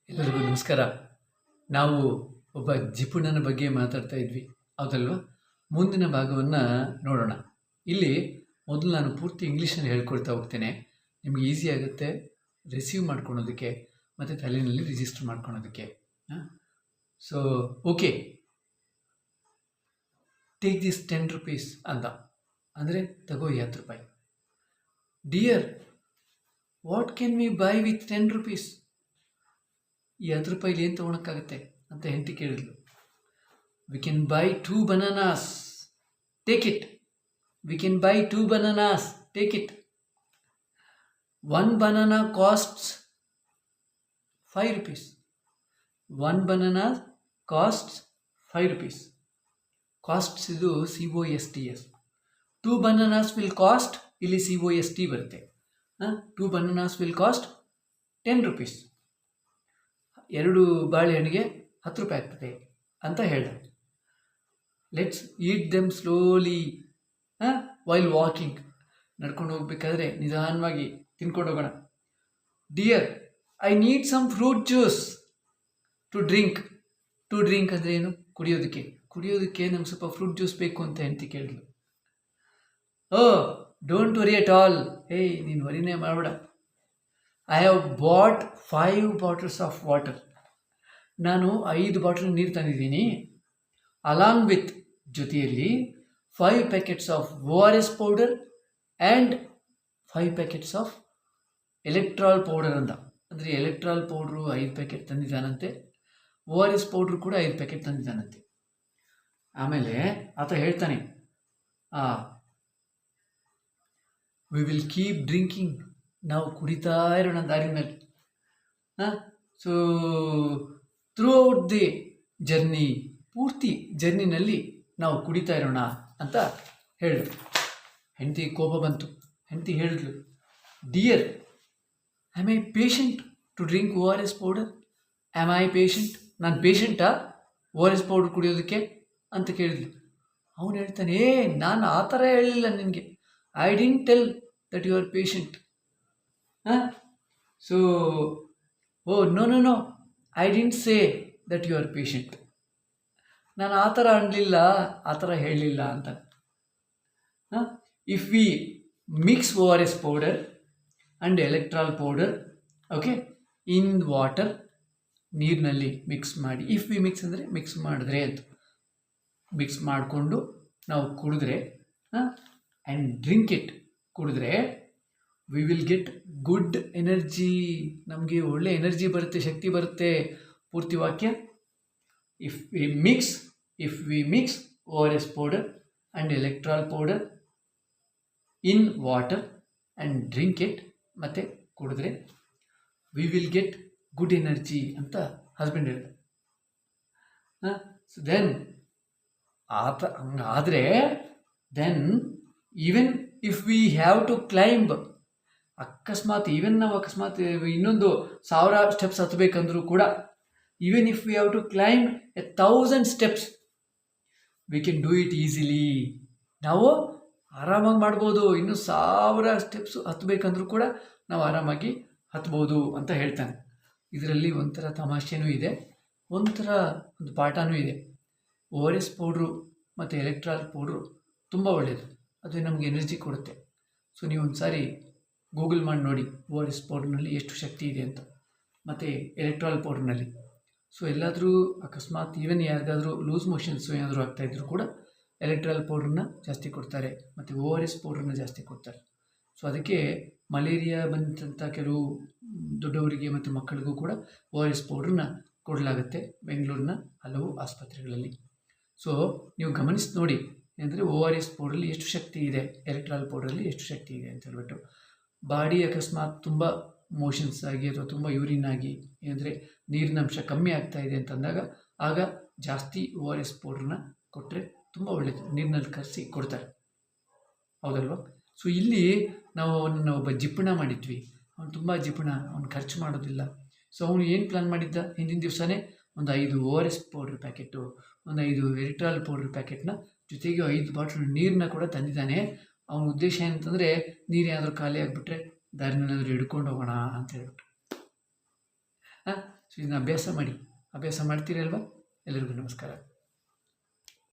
ಎಲ್ಲರಿಗೂ ನಮಸ್ಕಾರ. ನಾವು ಒಬ್ಬ ಜಿಪುಣನ ಬಗ್ಗೆ ಮಾತಾಡ್ತಾ ಇದ್ವಿ, ಹೌದಲ್ವಾ? ಮುಂದಿನ ಭಾಗವನ್ನು ನೋಡೋಣ. ಇಲ್ಲಿ ಮೊದಲು ನಾನು ಪೂರ್ತಿ ಇಂಗ್ಲೀಷಲ್ಲಿ ಹೇಳ್ಕೊಳ್ತಾ ಹೋಗ್ತೇನೆ. ನಿಮಗೆ ಈಸಿ ಆಗುತ್ತೆ ರಿಸೀವ್ ಮಾಡ್ಕೊಳೋದಕ್ಕೆ ಮತ್ತು ತಲೆಯಲ್ಲಿ ರಿಜಿಸ್ಟರ್ ಮಾಡ್ಕೊಳೋದಕ್ಕೆ. So okay, take this 10 rupees ಅಂತ ಅಂದರೆ ತಗೋ 10 ರೂಪಾಯಿ. Dear, what can we buy with 10 rupees? ಈ 10 ರೂಪಾಯಿಲಿ ಏನು ತೊಗೊಳಕ್ಕಾಗತ್ತೆ ಅಂತ ಹೆಂಡತಿ ಕೇಳಿದ್ಲು. We can buy 2 bananas, take it. We can buy 2 bananas, take it. 1 banana costs 5 rupees. 1 banana costs 5 rupees. Costs ಇದು COSTS. 2 bananas will cost, ಇಲ್ಲಿ COST ಬರುತ್ತೆ. 2 bananas will cost 10 rupees. 2 ಬಾಳೆಹಣ್ಣಿಗೆ 10 ರೂಪಾಯಿ ಆಗ್ತದೆ ಅಂತ ಹೇಳ್ದ. Let's eat them slowly while walking. ನಡ್ಕೊಂಡು ಹೋಗ್ಬೇಕಾದ್ರೆ ನಿಧಾನವಾಗಿ ತಿನ್ಕೊಂಡು ಹೋಗೋಣ. Dear, I need some fruit juice to drink. To drink ಅಂದರೆ ಏನು? ಕುಡಿಯೋದಕ್ಕೆ ನಮ್ಗೆ ಸ್ವಲ್ಪ ಫ್ರೂಟ್ ಜ್ಯೂಸ್ ಬೇಕು ಅಂತ ಹೆಂಡತಿ ಕೇಳಿದ್ಲು. ಓ, ಡೋಂಟ್ ವರಿ ಅಟ್ ಆಲ್. ಏಯ್, ನೀನು ವರಿನೇ ಮಾಡಬೇಡ. I have bought 5 bottles of water. ನಾನು 5 ಬಾಟಲ್ ನೀರು ತಂದಿದ್ದೀನಿ. ಅಲಾಂಗ್ ವಿತ್, ಜೊತೆಯಲ್ಲಿ 5 packets of ORS powder and 5 packets of Electral powder ಅಂತ. ಅಂದರೆ ಎಲೆಕ್ಟ್ರಾಲ್ ಪೌಡ್ರು 5 ಪ್ಯಾಕೆಟ್ ತಂದಿದ್ದಾನಂತೆ, ORS ಪೌಡ್ರು ಕೂಡ 5 ಪ್ಯಾಕೆಟ್ ತಂದಿದ್ದಾನಂತೆ. ಆಮೇಲೆ ಆತ ಹೇಳ್ತಾನೆ, ವಿ ವಿಲ್ ಕೀಪ್ ಡ್ರಿಂಕಿಂಗ್. ನಾವು ಕುಡಿತಾ ಇರೋಣ ದಾರಿನಲ್ಲಿ. So throughout the journey, ಪೂರ್ತಿ ಜರ್ನಿನಲ್ಲಿ ನಾವು ಕುಡಿತಾ ಇರೋಣ ಅಂತ ಹೇಳಿದ್ರು. ಹೆಂಡತಿ ಕೋಪ ಬಂತು. ಹೆಂಡತಿ ಹೇಳಿದ್ಲು, dear, am I patient to drink ORS powder? Am I patient? ನಾನು ಪೇಷಂಟಾ ORS ಪೌಡರ್ ಕುಡಿಯೋದಕ್ಕೆ ಅಂತ ಕೇಳಿದ್ಲು. ಅವನು ಹೇಳ್ತಾನೆ, ನಾನು ಆ ಥರ ಹೇಳಿಲ್ಲ ನಿನಗೆ. I didn't tell that you are patient. So no, I didn't say that you are patient. ನಾನು ಆ ಥರ ಅನ್ನಲಿಲ್ಲ, ಆ ಥರ ಹೇಳಲಿಲ್ಲ ಅಂತ. If we mix ORS powder and Electral powder, okay, in water, ನೀರಿನಲ್ಲಿ ಮಿಕ್ಸ್ ಮಾಡಿ. ಇಫ್ ವಿ ಮಿಕ್ಸ್ ಅಂದರೆ ಮಿಕ್ಸ್ ಮಾಡಿದ್ರೆ ಅಂತ. ಮಿಕ್ಸ್ ಮಾಡಿಕೊಂಡು ನಾವು ಕುಡಿದ್ರೆ ಆ್ಯಂಡ್ ಡ್ರಿಂಕ್ ಇಟ್, ಕುಡಿದ್ರೆ we will get good energy. ನಮಗೆ ಒಳ್ಳೆ ಎನರ್ಜಿ ಬರುತ್ತೆ, ಶಕ್ತಿ ಬರುತ್ತೆ. ಪೂರ್ತಿ ವಾಕ್ಯ, if we mix ORS powder and Electral powder in water and drink it, ಮತ್ತು ಕುಡಿದ್ರೆ we will get good energy ಅಂತ ಹಸ್ಬೆಂಡ್ ಹೇಳ್ದ. ಸೊ ದೆನ್ ಹಂಗಾದರೆ then even if we have to climb, ನಾವು ಅಕಸ್ಮಾತ್ ಇನ್ನೊಂದು 1000 ಸ್ಟೆಪ್ಸ್ ಹತ್ತಬೇಕಂದ್ರೂ ಕೂಡ, even if we have to climb 1000 steps, we can do it easily. ನಾವು ಆರಾಮಾಗಿ ಮಾಡ್ಬೋದು. ಇನ್ನು 1000 ಸ್ಟೆಪ್ಸ್ ಹತ್ತಬೇಕಂದ್ರೂ ಕೂಡ ನಾವು ಆರಾಮಾಗಿ ಹತ್ಬೋದು ಅಂತ ಹೇಳ್ತಾನೆ. ಇದರಲ್ಲಿ ಒಂಥರ ತಮಾಷೆನೂ ಇದೆ, ಒಂಥರ ಒಂದು ಪಾಠನೂ ಇದೆ. ORS ಪೌಡ್ರು ಮತ್ತು ಎಲೆಕ್ಟ್ರಾಲ್ ಪೌಡ್ರು ತುಂಬ ಒಳ್ಳೆಯದು. ಅದು ನಮಗೆ ಎನರ್ಜಿ ಕೊಡುತ್ತೆ. ಸೊ ನೀವು ಒಂದು ಸಾರಿ ಗೂಗಲ್ ಮಾಡಿ ನೋಡಿ ORS ಪೌಡ್ರ್ನಲ್ಲಿ ಎಷ್ಟು ಶಕ್ತಿ ಇದೆ ಅಂತ, ಮತ್ತು ಎಲೆಕ್ಟ್ರಾಲ್ ಪೌಡ್ರ್ನಲ್ಲಿ. ಸೊ ಎಲ್ಲಾದರೂ ಅಕಸ್ಮಾತ್ ಈವನ್ ಯಾರಿಗಾದರೂ ಲೂಸ್ ಮೋಷನ್ಸು ಏನಾದರೂ ಆಗ್ತಾಯಿದ್ರು ಕೂಡ ಎಲೆಕ್ಟ್ರಾಲ್ ಪೌಡ್ರನ್ನ ಜಾಸ್ತಿ ಕೊಡ್ತಾರೆ, ಮತ್ತು ORS ಪೌಡ್ರನ್ನ ಜಾಸ್ತಿ ಕೊಡ್ತಾರೆ. ಸೊ ಅದಕ್ಕೆ ಮಲೇರಿಯಾ ಬಂದಂಥ ಕೆಲವು ದೊಡ್ಡವರಿಗೆ ಮತ್ತು ಮಕ್ಕಳಿಗೂ ಕೂಡ ORS ಪೌಡ್ರನ್ನ ಕೊಡಲಾಗುತ್ತೆ ಬೆಂಗಳೂರಿನ ಹಲವು ಆಸ್ಪತ್ರೆಗಳಲ್ಲಿ. ಸೊ ನೀವು ಗಮನಿಸಿ ನೋಡಿ, ಅಂದರೆ ORS ಪೌಡ್ರಲ್ಲಿ ಎಷ್ಟು ಶಕ್ತಿ ಇದೆ, ಎಲೆಕ್ಟ್ರಾಲ್ ಪೌಡ್ರಲ್ಲಿ ಎಷ್ಟು ಶಕ್ತಿ ಇದೆ ಅಂತ ಹೇಳ್ಬಿಟ್ಟು. ಬಾಡಿ ಅಕಸ್ಮಾತ್ ತುಂಬ ಮೋಷನ್ಸ್ ಆಗಿ ಅಥವಾ ತುಂಬ ಯೂರಿನ್ ಆಗಿ, ಏನಂದರೆ ನೀರಿನ ಅಂಶ ಕಮ್ಮಿ ಆಗ್ತಾ ಇದೆ ಅಂತಂದಾಗ ಆಗ ಜಾಸ್ತಿ ORS ಪೌಡ್ರನ್ನ ಕೊಟ್ಟರೆ ತುಂಬ ಒಳ್ಳೆಯದು. ನೀರಿನಲ್ಲಿ ಕರೆಸಿ ಕೊಡ್ತಾರೆ, ಹೌದಲ್ವಾ? ಸೊ ಇಲ್ಲಿ ನಾವು ಅವನನ್ನು ಒಬ್ಬ ಜಿಪುಣ ಮಾಡಿದ್ವಿ. ಅವನು ತುಂಬ ಜಿಪುಣ, ಅವನು ಖರ್ಚು ಮಾಡೋದಿಲ್ಲ. ಸೊ ಅವನು ಏನು ಪ್ಲ್ಯಾನ್ ಮಾಡಿದ್ದ, ಹಿಂದಿನ ದಿವಸನೇ ಒಂದು 5 ORS ಪೌಡ್ರ್ ಪ್ಯಾಕೆಟು, ಒಂದು 5 ಎಲೆಕ್ಟ್ರಾಲ್ ಪೌಡ್ರ್ ಪ್ಯಾಕೆಟ್ನ, ಜೊತೆಗೆ 5 ಬಾಟ್ಲ್ ನೀರನ್ನ ಕೂಡ ತಂದಿದ್ದಾನೆ. ಅವನ ಉದ್ದೇಶ ಏನಂತಂದರೆ, ನೀರು ಏನಾದರೂ ಖಾಲಿ ಆಗಿಬಿಟ್ರೆ ದಾರಿನಲ್ಲಾದರೂ ಹಿಡ್ಕೊಂಡು ಹೋಗೋಣ ಅಂತ ಹೇಳ್ಬಿಟ್ಟು. ಸೊ ಸೊ ಇದನ್ನ ಅಭ್ಯಾಸ ಮಾಡಿ. ಅಭ್ಯಾಸ ಮಾಡ್ತೀರಲ್ವಾ? ಎಲ್ಲರಿಗೂ ನಮಸ್ಕಾರ.